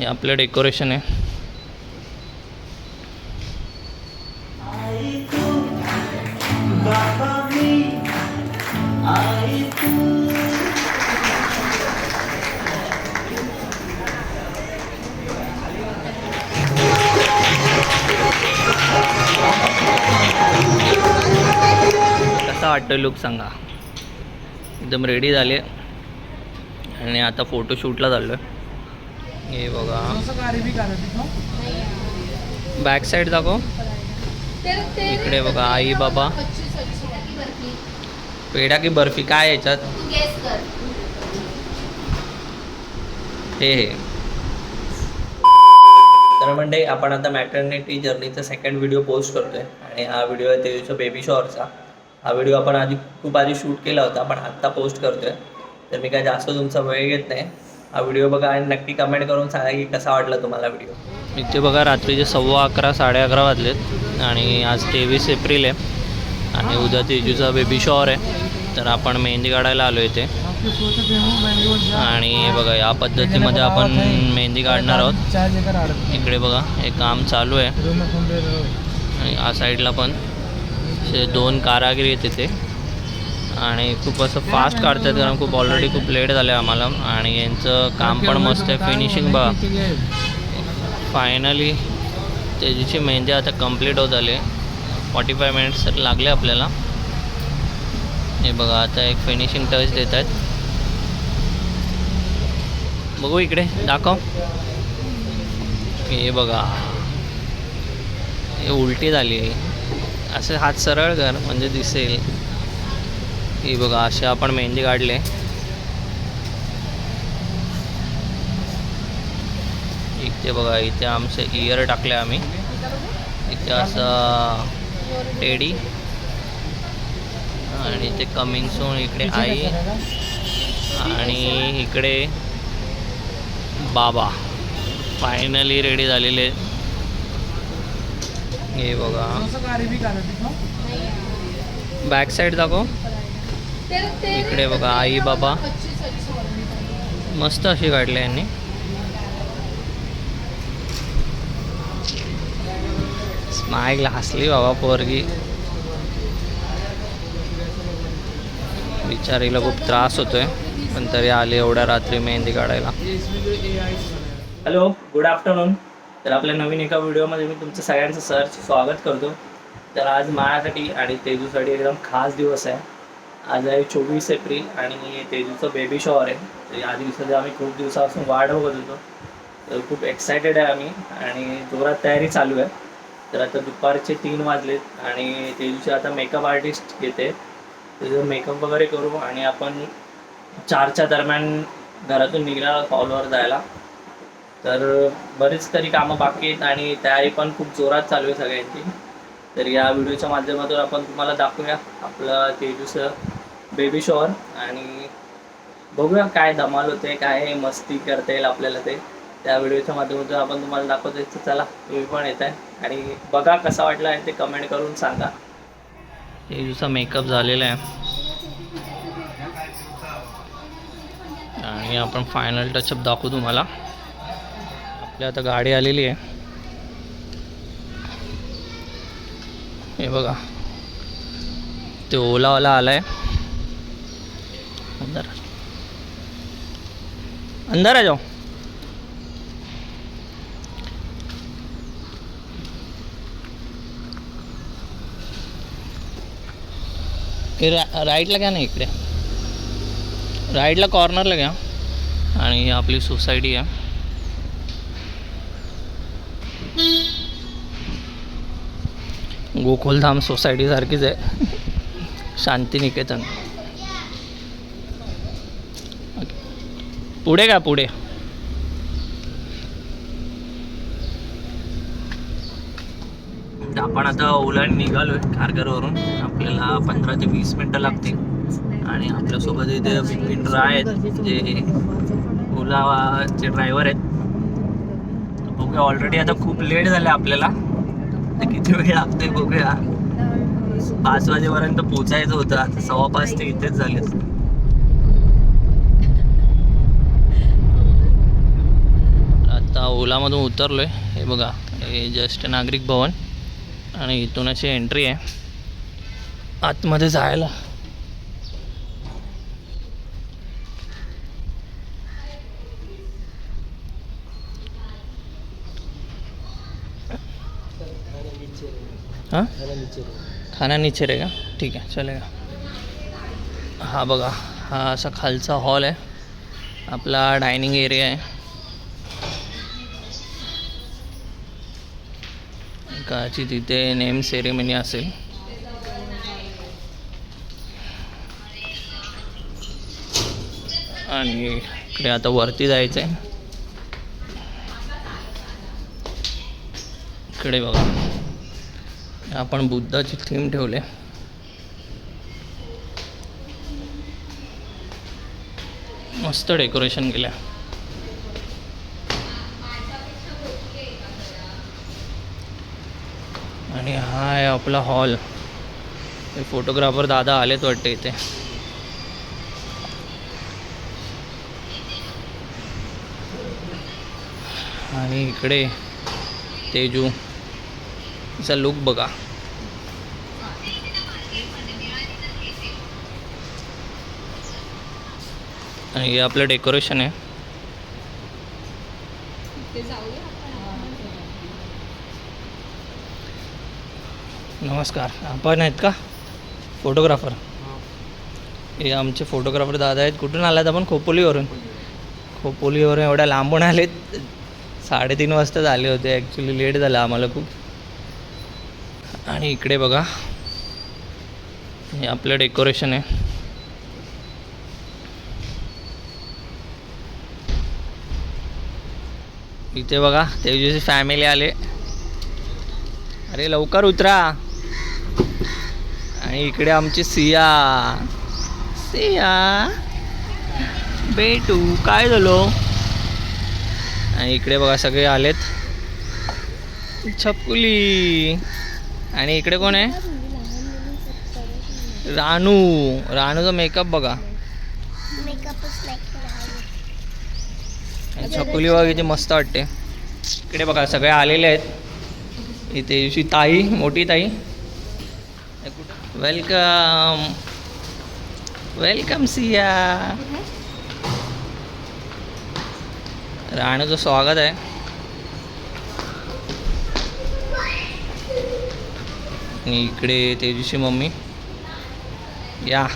हे आपलं डेकोरेशन आहे. कसा वाटतो लुक सांगा. एकदम रेडी झाले आणि आता फोटोशूटला चाललो आहे. हे बघा बॅक साईड दाखव. इकडे बघा आई बाबा. पेढा की बर्फी काय याच्यात? हे तर म्हणजे आपण आता मॅटर्निटी जर्नीचा सेकंड व्हिडिओ पोस्ट करतोय आणि हा व्हिडिओ आहे तेजूच्या बेबी शॉवरचा. हा व्हिडिओ आपण खूप आधी शूट केला होता पण आत्ता पोस्ट करतोय. तर मी काय जास्त तुमचा वेळ घेत नाही. हा व्हिडिओ बघा आणि नक्की कमेंट करून सांगा की कसा वाटला तुम्हाला व्हिडिओ. इथे बघा रात्रीचे 11:15 11:30 वाजलेत आणि आज 23 एप्रिल आहे आणि उद्या तेजूचा बेबी शॉवर आहे. तर आपण मेहंदी काढायला आलो इथे आणि बघा या पद्धतीमध्ये आपण मेहंदी काढणार आहोत. इकडे बघा हे काम चालू आहे आणि या साईडला पण असे 2 कारागीर आहेत तिथे आणि खूप असं फास्ट काढतात कारण खूप ऑलरेडी खूप लेट झालं आहे आम्हाला आणि यांचं काम पण मस्त आहे. फिनिशिंग बघा फायनली तेजूची मेहंदी आता कंप्लीट होत आली. 45 मिनिट्स तर लागले आपल्याला. हे बघा आता एक फिनिशिंग टच देत आहेत. बघू इकडे दाखव. हे बघा हे उलटी झाली. असे हात सरळ कर म्हणजे दिसेल. हे बघा असे आपण मेहंदी काढले. इथे बघा इथे आमचे इयर टाकले आम्ही. इथे असं टेडी आणि इथे कमिंग सून. इकडे आई आणि इकडे बाबा फायनली रेडी झालेले. हे बघा बॅक साईड दाखव. इकडे बघा आई बाबा मस्त अशी काढले यांनी. स्माईल हसली बाबा पोरगी. बिचारीला खूप त्रास होतोय पण तरी आले एवढ्या रात्री मेहंदी काढायला. Hello good afternoon. तर आपल्या नवीन एका व्हिडिओमध्ये मी तुमचं सगळ्यांचं स्वागत करतो. तर आज माझ्यासाठी आणि तेजूसाठी एकदम खास दिवस आहे. आज आहे 24 एप्रिल आणि तेजूचं बेबी शॉवर आहे. तर या दिवसाची आम्ही खूप दिवसापासून वाट बघत होतो. तर खूप एक्सायटेड आहे आम्ही आणि जोरात तयारी चालू आहे. तर आता दुपारचे 3 वाजलेत आणि तेजूची आता मेकअप आर्टिस्ट येते. त्याचं मेकअप वगैरे करू आणि आपण 4च्या दरम्यान घरातून निघणार हॉलवर जायला. तर बरेच तरी कामं बाकी आहेत आणि तयारी पण खूप जोरात चालू आहे सगळ्यांची. तर या व्हिडिओच्या माध्यमातून आपण तुम्हाला दाखवूया आपलं तेजूचं बेबी शॉवर आणि बघूया काय धमाल होते काय मस्ती करता येईल आपल्याला ते त्या व्हिडिओच्या माध्यमातून आपण तुम्हाला दाखवतो. तर चला तुम्ही पण येत आहे आणि बघा कसा वाटला आहे ते कमेंट करून सांगा. तेजूचा मेकअप झालेला आहे आणि आपण फायनल टचअप दाखवू तुम्हाला. आपली आता गाडी आलेली आहे. हे बघा ते ओलावाला आलाय. अंदर आ जाओ. राईटला घ्या ना. इकडे राईटला कॉर्नरला घ्या. आणि आपली सोसायटी आहे. गोकुलधाम सोसायटी सारखीच आहे. शांतिनिकेतन. पुढे का पुढे. आपण आता ओलाने निघालोय खारघरवरून. आपल्याला 15 ते 20 मिनटं लागतील आणि आपल्यासोबत इथे बिपिन राय आहेत जे ओलाचे ड्रायव्हर आहेत. बघूया ऑलरेडी आता खूप लेट झालं आपल्याला. तर किती वेळ लागतोय बघूया. 5 वाजेपर्यंत पोचायचं होतं. आता 5:15 ते इथेच झाले. आता ओलामधून उतरलो आहे. हे बघा, हे जस्ट नागरिक भवन आणि इथून अशी एंट्री आहे आतमध्ये जायला. हाँ खाना नीचे रहेगा, ठीक आहे चलेगा. हा बघा, हा असा खालचा हॉल आहे, आपला डायनिंग एरिया आहे. काची तिथे नेम सेरेमनी असेल. आणि इकडे आता वरती जायचं आहे. इकडे बघा, आपण बुद्धाची थीम ठेवले. मस्त डेकोरेशन केल्या. आणि हा आहे आपला हॉल. हे फोटोग्राफर दादा आलेत वाटते इथे. आणि इकडे तेजूचा लुक बघा. आणि हे आपलं डेकोरेशन आहे. नमस्कार, आपण आहेत का फोटोग्राफर? हे आमचे फोटोग्राफर दादा आहेत. कुठून आलात आपण? खोपोलीवरून. खोपोलीवरून एवढ्या लांबून आलेत. 3:30 वाजताच आले होते. ॲक्च्युली लेट झालं आम्हाला खूप. आणि इकडे बघा, हे आपलं डेकोरेशन आहे. इथे बघा, तेजूची फॅमिली आले. अरे लवकर उतरा. आणि इकडे आमची सिया बेटू, काय झालो? आणि इकडे बघा सगळे आलेत. छकुली. आणि इकडे कोण आहे? रानूचा मेकअप बघा. छकुली बघा किती मस्त वाटते. इकडे बघा सगळे आलेले आहेत. इथे दिवशी ताई, मोठी ताई. Welcome welcome Siya. राणूचं स्वागत आहे. आणि इकडे तेजूची मम्मी. या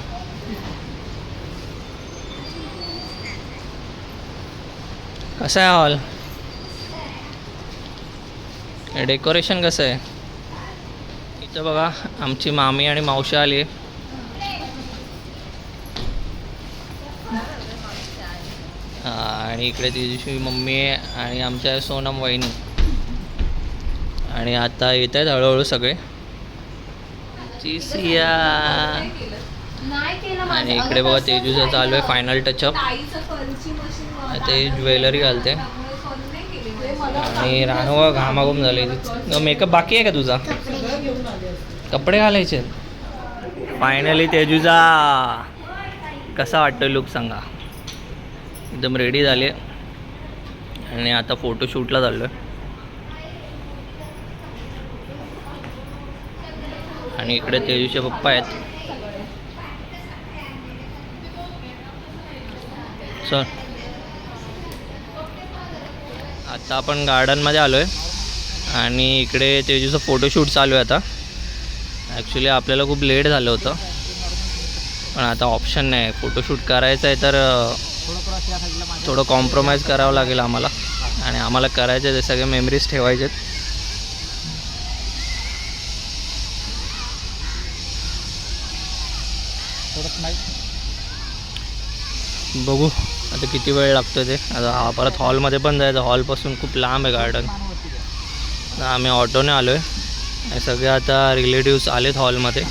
कसा आहे हॉल? डेकोरेशन कसं आहे? इथं बघा, आमची मामी आणि मावशी आली. आणि इकडे तिची मम्मी आहे आणि आमच्या सोनम वहिनी. आणि आता येत आहेत हळूहळू सगळे. सिया. आणि इकडे बघा तेजूचं चालू आहे फायनल टचअप. ते ज्वेलरी घालते. आणि रानू घामाघूम झाले. मेकअप बाकी आहे का तुझा? कपडे घालायचे. फायनली तेजूचा कसा वाटतो लुक सांगा. एकदम रेडी झाले. आणि आता फोटोशूटला चाललो आहे. आणि इकडे तेजूचे पप्पा आहेत. सर आता आपण गार्डनमध्ये आलो आहे. आणि इकडे तेजूचं फोटोशूट चालू आहे आता. ॲक्च्युली आपल्याला खूप लेट झालं होतं, पण आता ऑप्शन नाही. फोटोशूट करायचं आहे तर थोडं कॉम्प्रोमाइज करावं लागेल आम्हाला. आणि आम्हाला करायचं आहे ते सगळे मेमरीज ठेवायचे. बघू आता किती वेळ लागतो ते. आता परत हॉलमध्ये पण जायचं. हॉलपासून खूप लांब आहे गार्डन. आम्ही ऑटोने आलो आहे. सगळे आता रिलेटिव्स आलेत हॉलमध्ये.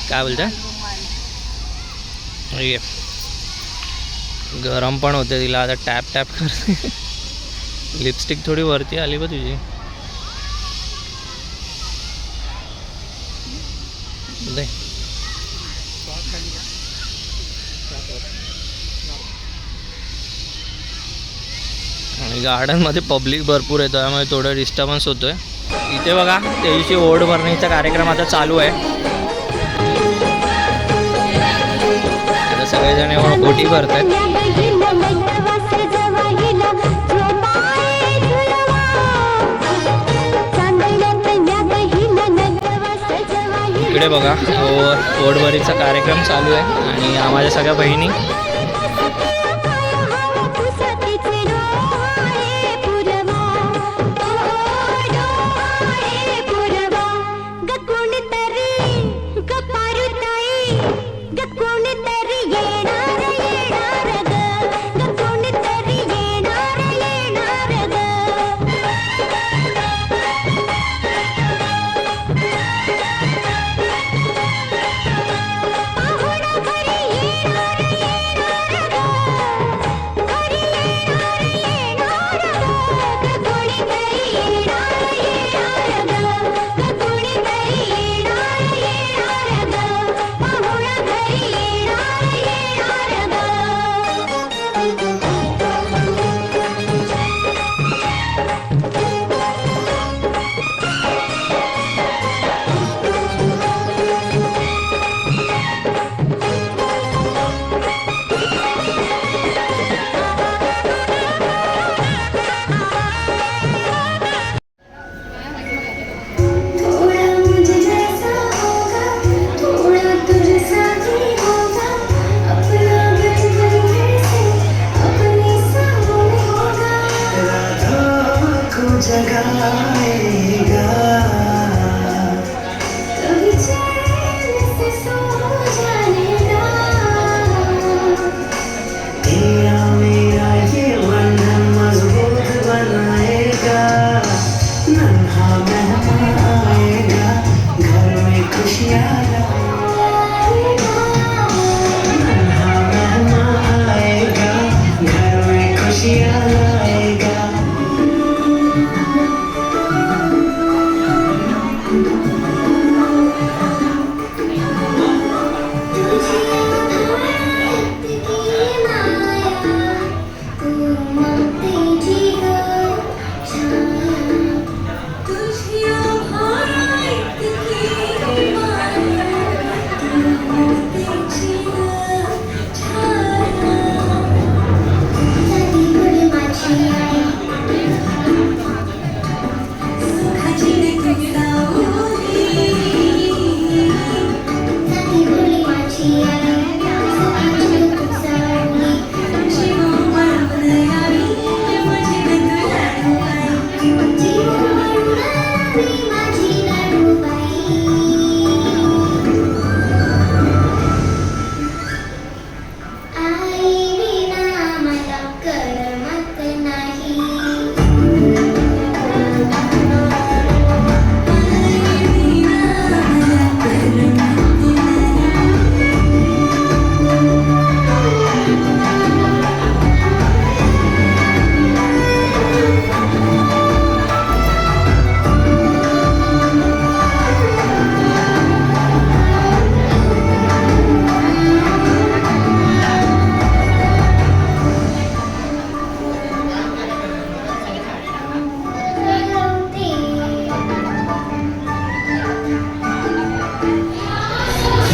काय बोलते? ये गरम पण होते तिला. आता टॅप टॅप करते. लिपस्टिक थोडी वरती आली बा तुझी. आणि गार्डनमध्ये पब्लिक भरपूर येतो त्यामुळे थोडं डिस्टर्बन्स होतोय. इथे बघा त्या दिवशी ओढ भरणीचा कार्यक्रम आता चालू आहे. आता सगळेजण एवढं ओटी भरतात. इकडे बघा ओढभरीचा कार्यक्रम चालू आहे आणि माझ्या सगळ्या बहिणी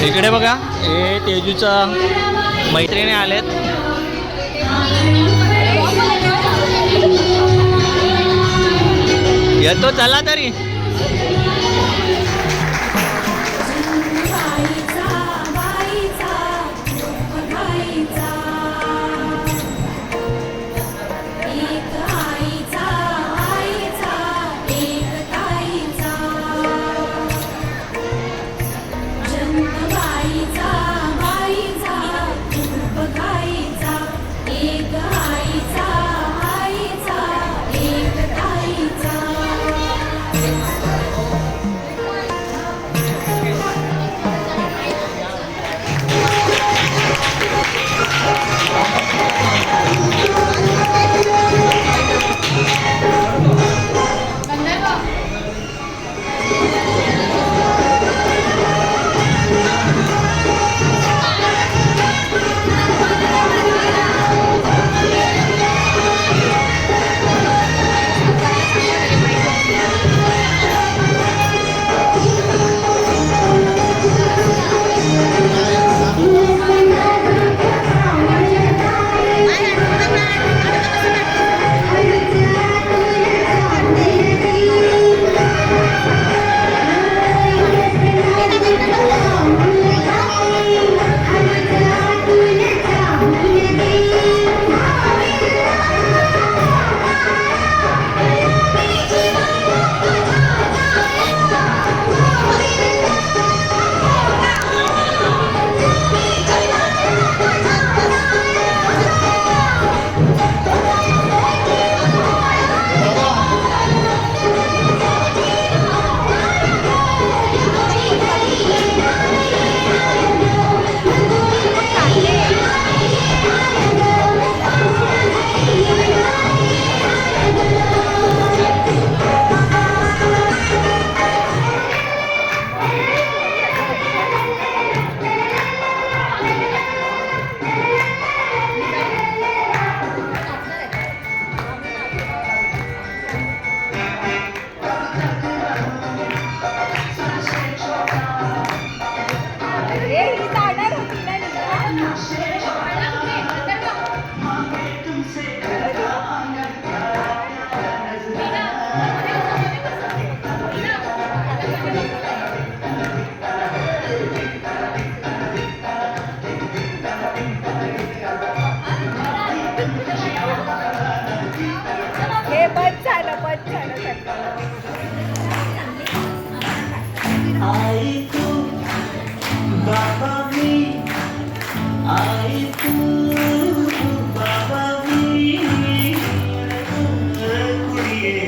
इकडे बघा हे तेजूचा मैत्रिणी आलेत. येतो चला तरी. झालं पण छान आई तू बाबा मी आई तू बाबा मी कुड़िये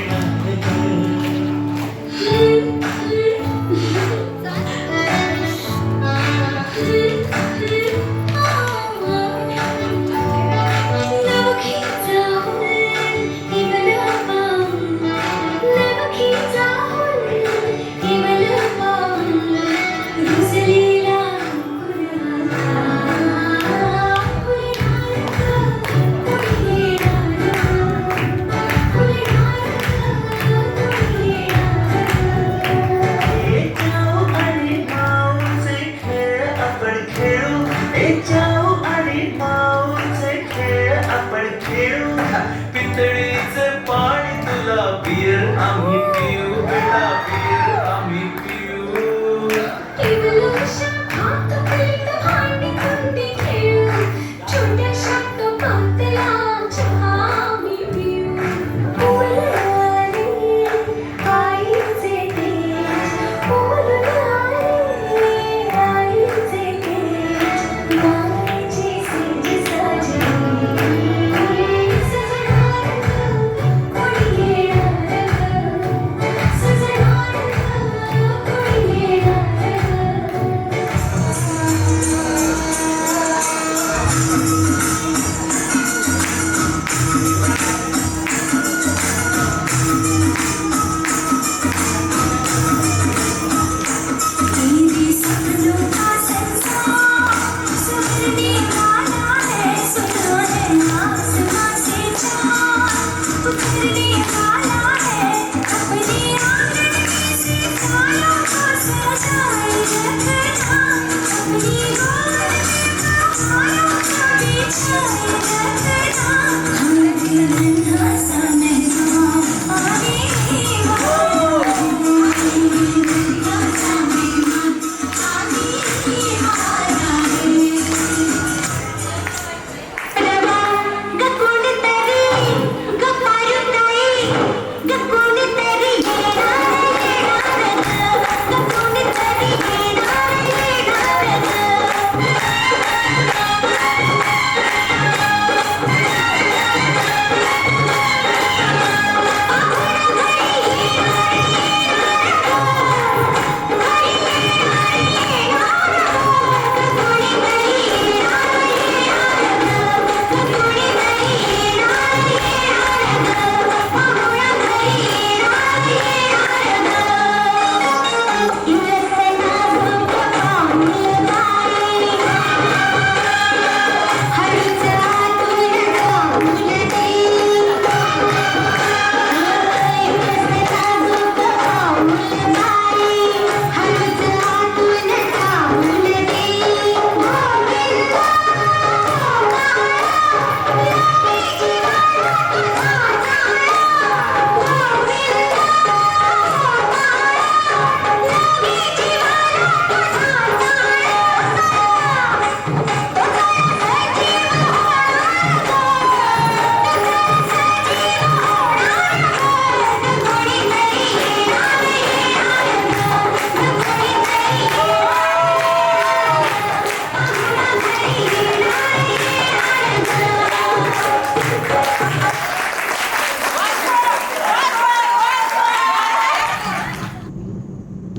पितळीचे पाणी तुला बियर आम्ही पिऊ बेटा बियर आम्ही पिऊ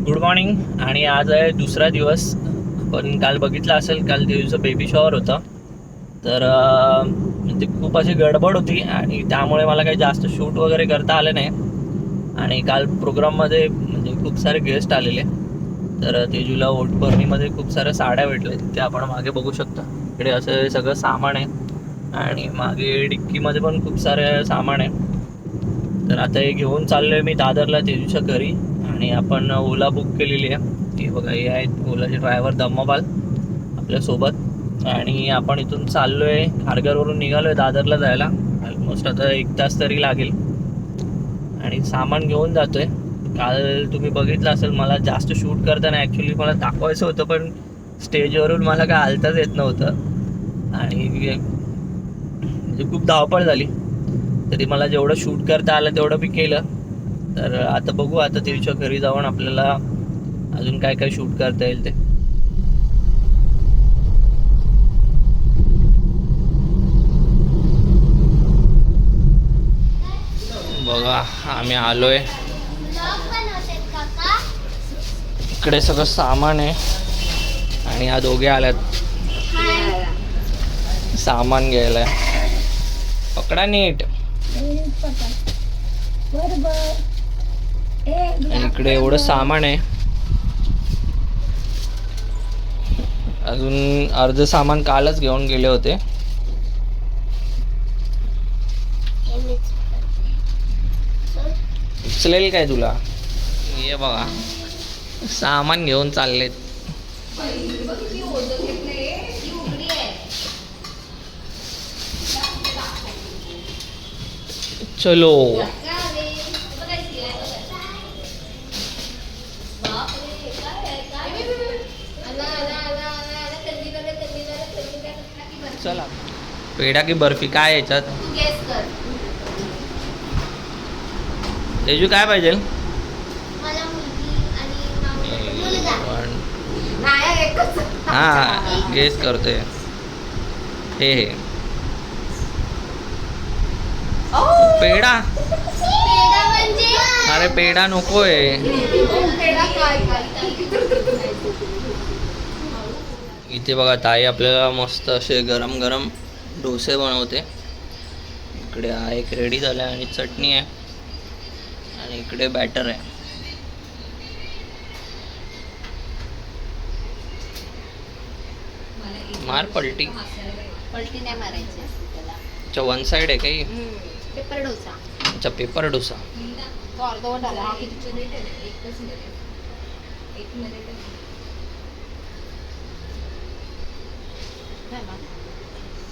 गुड मॉर्निंग. आणि आज आहे दुसरा दिवस. पण काल बघितलं असेल, काल दिवसाचं बेबी शॉवर होतं. तर म्हणजे खूप अशी गडबड होती आणि त्यामुळे मला काही जास्त शूट वगैरे करता आले नाही. आणि काल प्रोग्राममध्ये म्हणजे खूप सारे गेस्ट आलेले. तर तेजूला ओटभरणीमध्ये खूप साऱ्या साड्या भेटल्या, ते आपण मागे बघू शकता. इकडे असं सगळं सामान आहे आणि मागे डिक्कीमध्ये पण खूप सारे सामान आहे. तर आता हे घेऊन चाललो आहे मी दादरला तेजूच्या घरी. आणि आपण ओला बुक केलेली आहे. ती बघा, हे आहेत ओलाचे ड्रायव्हर धम्मपाल आपल्यासोबत. आणि आपण इथून चाललो आहे, खारघरवरून निघालो आहे दादरला जायला. ऑलमोस्ट आता 1 तास तरी लागेल. आणि सामान घेऊन जातो आहे. काल तुम्ही बघितलं असेल, मला जास्त शूट करताना ॲक्च्युली मला दाखवायचं होतं, पण स्टेजवरून मला काय हालताच येत नव्हतं आणि म्हणजे खूप धावपळ झाली. तरी मला जेवढं शूट करता आलं तेवढं मी केलं. तर आता बघू, आता तिच्या घरी जाऊन आपल्याला अजून काय काय शूट करता येईल ते. बघा आम्ही आलोय. इकडे सगळं सामान आहे आणि या दोघे आल्यात सामान घ्यायला. पकडा नीट. आणि इकडे एवढं सामान आहे. अजून अर्ध सामान कालच घेऊन गेले होते. उचलेल काय तुला? ये बघा सामान घेऊन चाललेत. चलो. चला. पेढा की बर्फी काय याच्यात? तेजू काय पाहिजे? हा गेस करते. हे पेढा. अरे पेढा नकोय. इथे बघा ताई आपल्याला मस्त असे गरम गरम डोसे बनवते. इकडे हा एक रेडी झाला आणि चटणी आहे आणि इकडे बॅटर आहे. मार पलटी. पलटी नाही मारायची त्याला. अच्छा वन साइड आहे काही. पेपर डोसा. अच्छा पेपर डोसा. तो अर्धवट आला. हा किती मिनिट आहे? एकच मिनिट. एक मिनिट.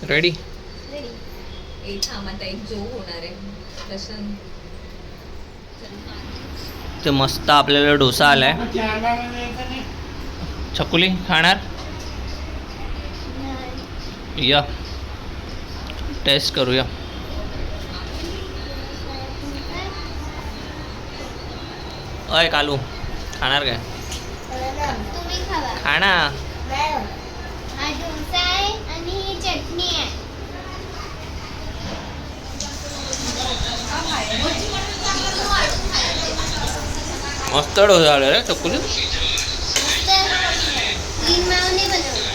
रेडी. एक थांबता एक जो होणार आहे लसूण. ते मस्त आपल्याला डोसा आलाय. छकुली खाणार? या टेस्ट करूया. अय कालू खाणार काय? तुम्ही खावा. खाना. हा डोसा आहे आणि ही चटणी आहे. मस्त डोसा आला रे छकुली. ग्रीन मावने बनवला.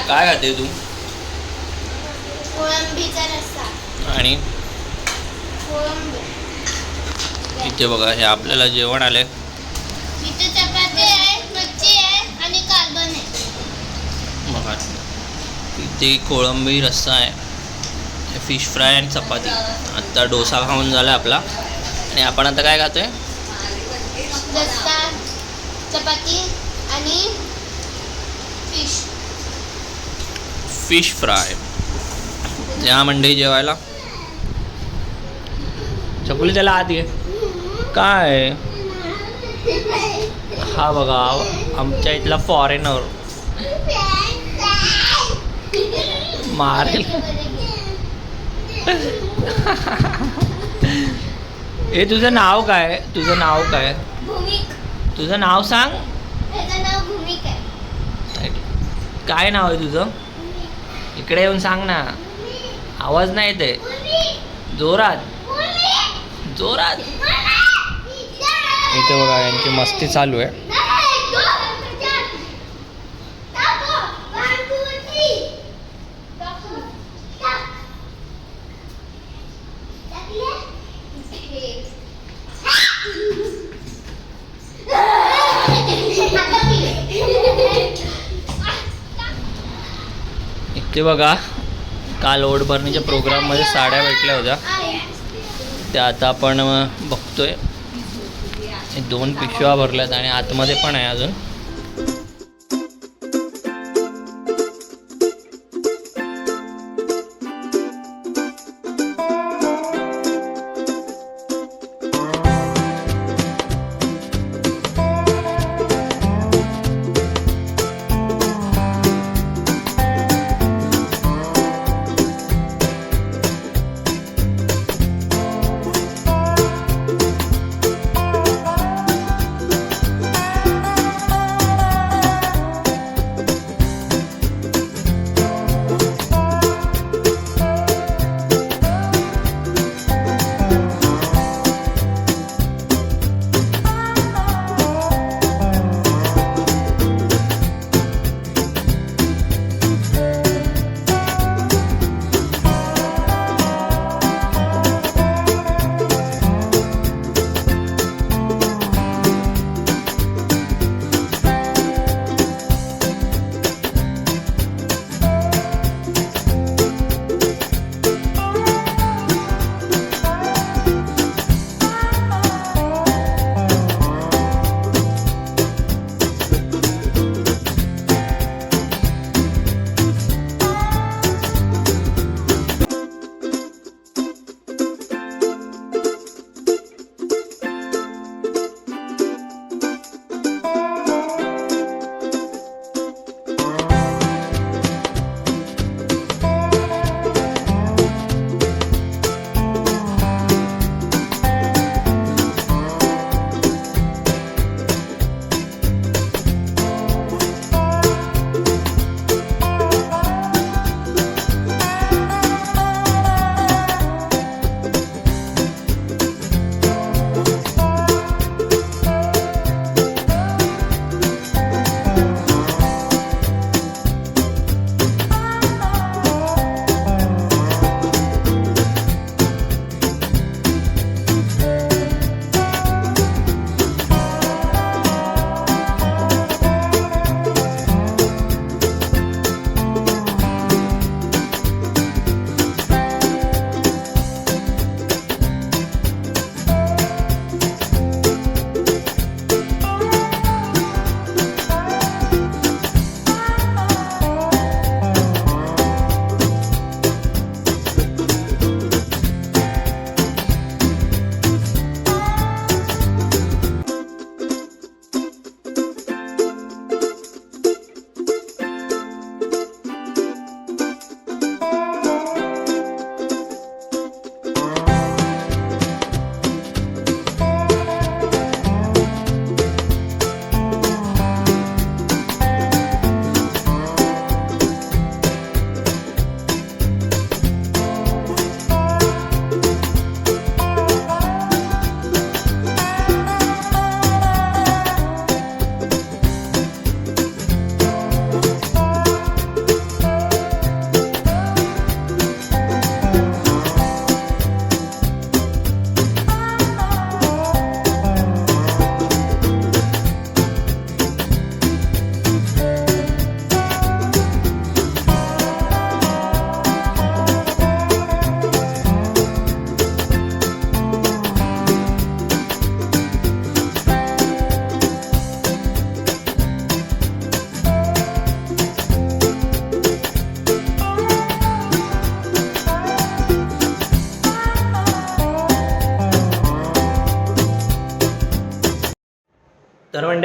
काय खाते तू? कोळंबीचा रस्सा. आणि कोळंबी. इथे बघा हे आपल्याला जेवण आलंय. इथे चपाती आहे, मच्छी आहे आणि कार्बन आहे. बघा इथे कोळंबी रस्सा आहे, फिश फ्राय आणि चपाती. आता डोसा खाऊन झाला आपला आणि आपण आता काय खातोय? रस्सा, चपाती आणि फिश. Fish fry. या मंडई जेवायला. छकुली त्याला आत ये. काय हा बघा आमच्या इथला फॉरेनर मारेल. हे तुझं नाव काय? तुझं नाव काय? भूमिक. तुझं नाव सांग. त्याचं नाव भूमिक आहे. काय नाव आहे तुझं? इकडे येऊन सांग ना. आवाज नाही येते. जोरात जोरात. इथे बघा यांची मस्ती चालू आहे. इथे बघा काल ओढभरणीच्या प्रोग्राममध्ये साड्या भेटल्या होत्या, त्या आता आपण बघतोय. 2 पिशव्या भरल्यात आणि आतमध्ये पण आहे अजून.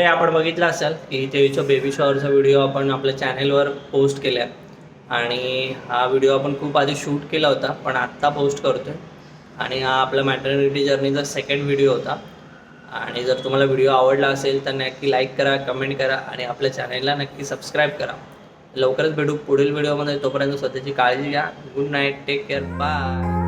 मागे आपण बघितलं असेल की तेवीच्या बेबी शॉवरचा व्हिडिओ आपण आपल्या चॅनेलवर पोस्ट केला आणि हा व्हिडिओ आपण खूप आधी शूट केला होता पण आत्ता पोस्ट करतो आहे. आणि हा आपला मॅटर्निटी जर्नीचा सेकंड व्हिडिओ होता. आणि जर तुम्हाला व्हिडिओ आवडला असेल तर नक्की लाईक करा, कमेंट करा आणि आपल्या चॅनेलला नक्की सबस्क्राईब करा. लवकरच भेटू पुढील व्हिडिओमध्ये. तोपर्यंत स्वतःची काळजी घ्या. Good night, take care, bye.